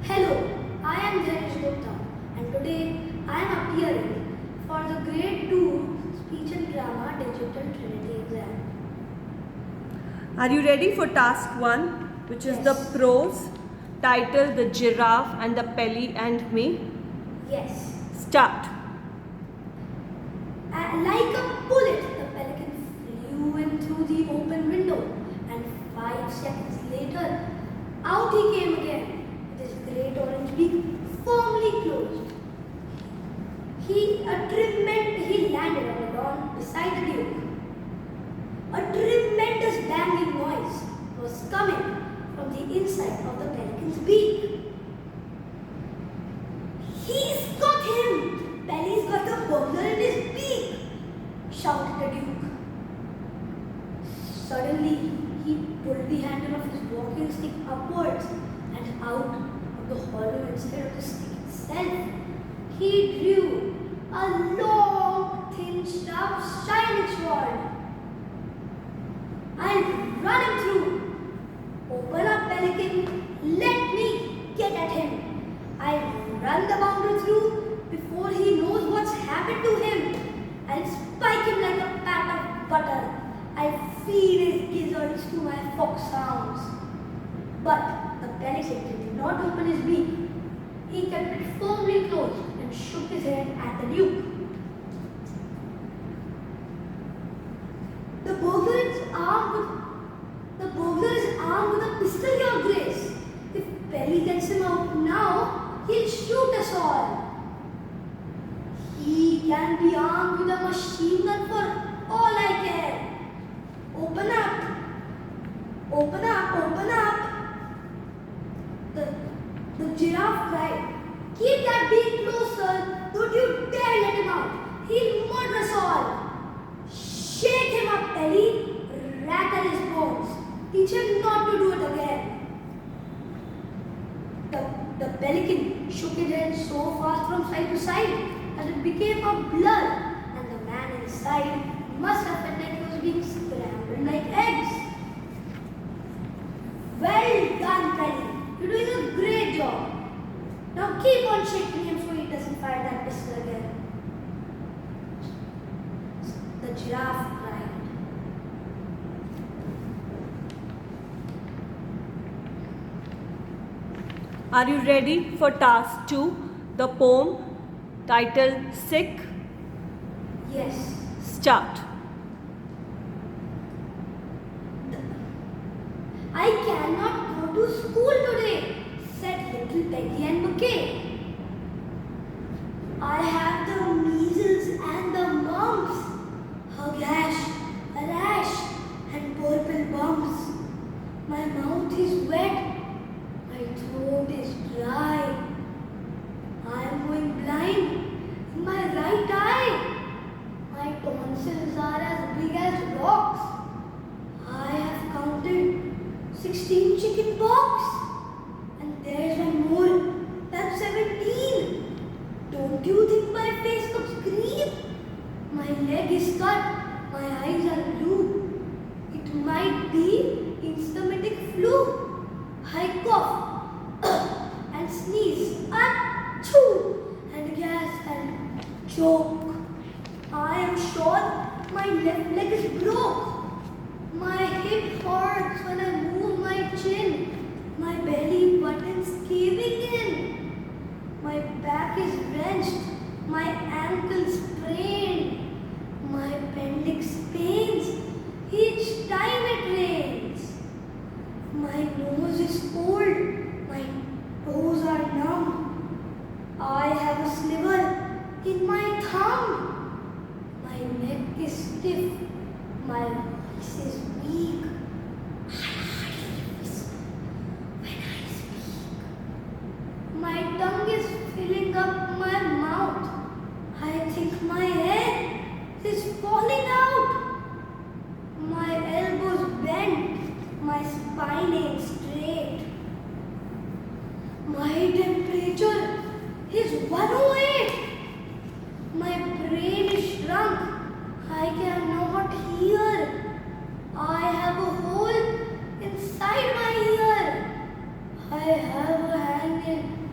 Hello, I am Jaipur and today I am appearing for the Grade 2 Speech and Drama Digital Trinity exam. Are you ready for task 1, which is the prose, titled The Giraffe and the Pelly and Me? Yes. Start. Like a bullet, the pelican flew in through the open window, and 5 seconds later, out he came again, with his great orange beak firmly closed. He landed on the lawn beside the Duke. A tremendous banging noise was coming from the inside of the pelican's beak. "He's got him! Pelly's got the burglar in his beak!" shouted the Duke. Suddenly, he pulled the handle of his walking stick upwards and out of the hollow instead of the stick itself. He drew a long, thin, sharp, shining sword. "I'll run him through. Open up, pelican. Let me get at him. I'll run the bounder through before he knows what's happened to him. I'll spike him like a pat of butter. I'll feed his gizzards to my foxhounds." But the pelican did not open his beak. He kept it firmly closed and shook his head at the Duke. The burglar is armed with a pistol, Your Grace. If Pelly gets him out now, he'll shoot us all. He can be armed with a machine gun for all I care. Open up! Open up! Open up! The giraffe cried. "Keep that beak closer! Don't you dare let him out! He'll murder us all! Shake him up, Pelly! Rattle his bones! Teach him not to do it again!" The pelican shook his head so fast from side to side that it became a blur, and the man inside must have felt like he was being scrambled like eggs. "Well done, Pelly! You're doing a great job. Now keep on shaking him so he doesn't fire that pistol again." The giraffe cried. Are you ready for task 2, the poem, titled Sick? Yes. Start. "I cannot go to school today," said little Peggy and Bouquet. "I have the measles and the mumps, a gash, a rash, and purple bumps. My mouth is wet, my throat is dry. I am going blind in my right eye. My tonsils are as big as rocks. I have counted 16 chicken pox, and there's one more. That's 17. Don't you think my face looks green? My leg is cut. My eyes are blue. It might be instamatic flu. I cough and sneeze, achoo, and gasp and choke. I am sure my left leg is broke. My hip hurts when I move my chin. My belly button's caving in. My back is wrenched. My ankle sprained. My appendix pains each time it rains. My nose is cold. My toes are numb. I have a sliver in my thumb. My neck is stiff. My voice is weak. I hardly whisper when I speak. My tongue is filling up my mouth. I think my head is falling out. My elbows bent. My spine ain't straight. My temperature is 108. My brain is shrunk. I cannot hear. I have a hole inside my ear. I have a hanging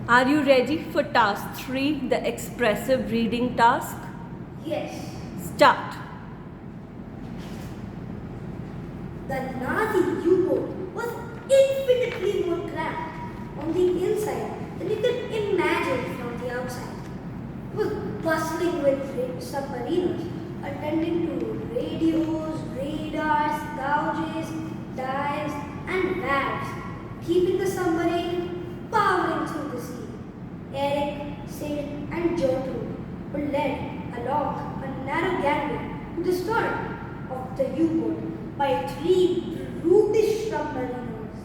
Are you ready for task 3, the expressive reading task? Yes. Start. The Nazi U-boat was infinitely more cramped on the inside than you could imagine from the outside. It was bustling with submariners attending to radios, radars, gouges, dives, and valves, keeping the submarine powering through the sea. Eric, Sid, and Gertrude were led along a narrow gangway to the stern of the U-boat by 3 brutish submariners.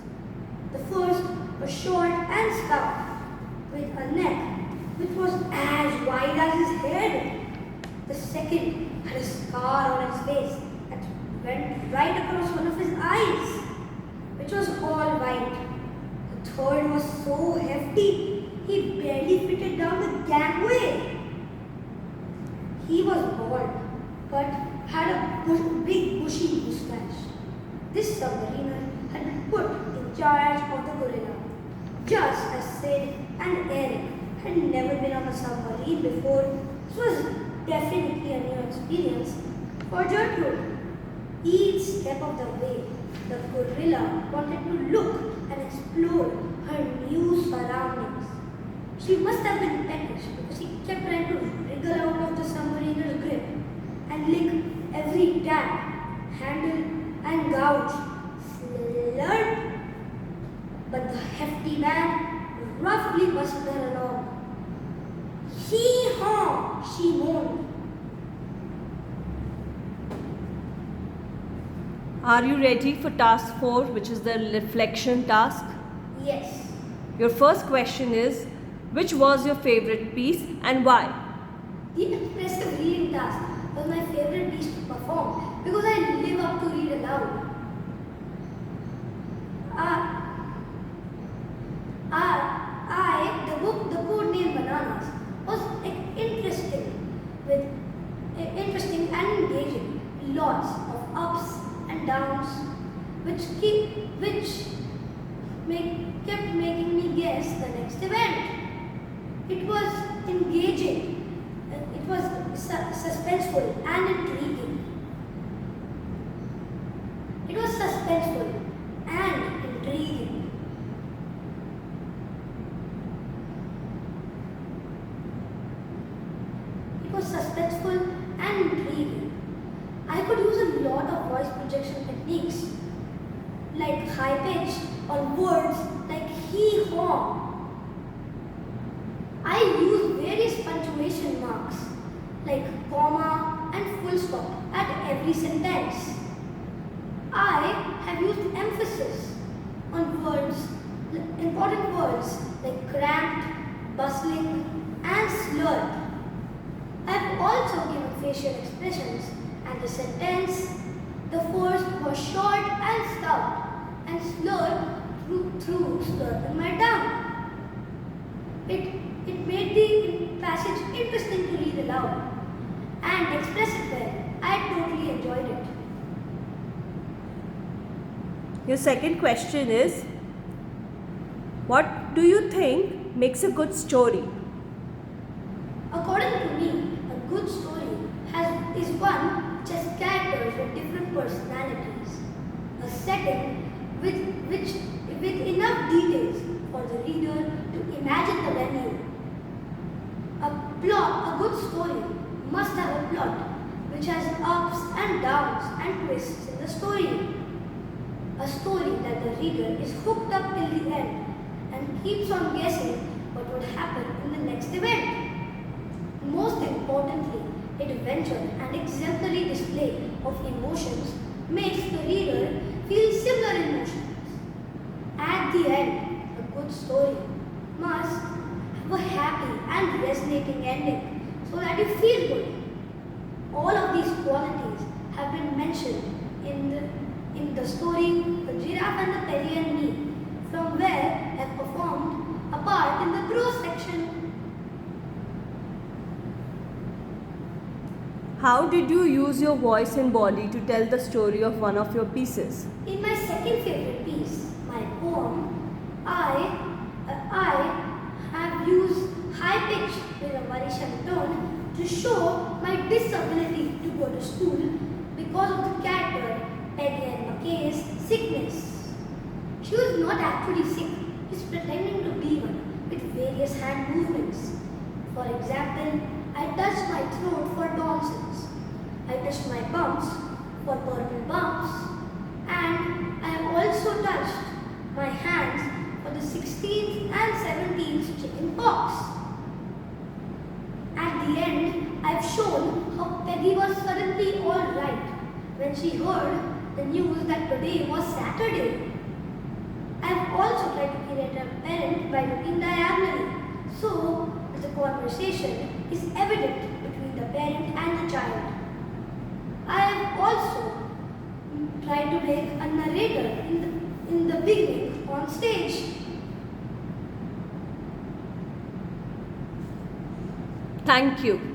The first was short and stout, with a neck which was as wide as his head. The second had a scar on his face that went right across one of his eyes, which was all white. The third was so hefty, he barely fitted down the gangway. He was bald, but had a big bushy mustache. This submariner had been put in charge of the gorilla, just as Sid and Eric had never been on a submarine before. This was definitely a new experience for Gertrude. Each step of the way, the gorilla wanted to look and explore her new surroundings. She must have been peckish because she kept trying to wriggle out of the submariner's grip and lick every tap, handle, and gouge. Slurp! But the hefty man roughly bustled her along. Hee-haw! She moaned. Are you ready for task 4, which is the reflection task? Yes. Your first question is, which was your favorite piece and why? The expressive reading task was my favorite piece to perform because I live up to read aloud. The code name Bananas was interesting and engaging. Lots of ups and downs, kept making me guess the next event. It was engaging. It was suspenseful and intriguing. It was suspenseful and intriguing. It was suspenseful and intriguing. I could use a lot of voice projection techniques, like high pitch or words like hee-haw. I use various punctuation marks, like comma and full stop, at every sentence. I have used emphasis on words, important words like cramped, bustling, and slurred. I have also given facial expressions, and the sentence, the first was short and stout, and slurred through slurred in my tongue. It made the passage interesting to read aloud and express it well. I totally enjoyed it. Your second question is, what do you think makes a good story? According to me, a good story is one which has characters with different personalities, a setting with enough details for the reader to imagine the venue. A good story must have a plot which has ups and downs and twists in the story. A story that the reader is hooked up till the end and keeps on guessing what would happen in the next event. Most importantly, adventure and exemplary display of emotions makes the reader feel similar emotions. At the end, a good story must have a happy and resonating ending so that you feel good. All of these qualities have been mentioned in the story The Giraffe and the Perry and Me, from where I have performed a part in the prose section. How did you use your voice and body to tell the story of one of your pieces? In my second favorite piece, my poem, I have have used high pitch with a worrisome tone to show my disability to go to school because of the character Peggy and McKay's sickness. She was not actually sick, she's pretending to be one with various hand movements. For example, I touched my throat for tonsils. I touched my bumps for purple bumps. And I have also touched my hands for the 16th and 17th chicken pox. At the end, I have shown how Peggy was suddenly alright when she heard the news that today was Saturday. I have also tried to create a parent by looking diagonally, so that the conversation is evident between the parent and the child. I have also tried to make a narrator in the beginning on stage. Thank you.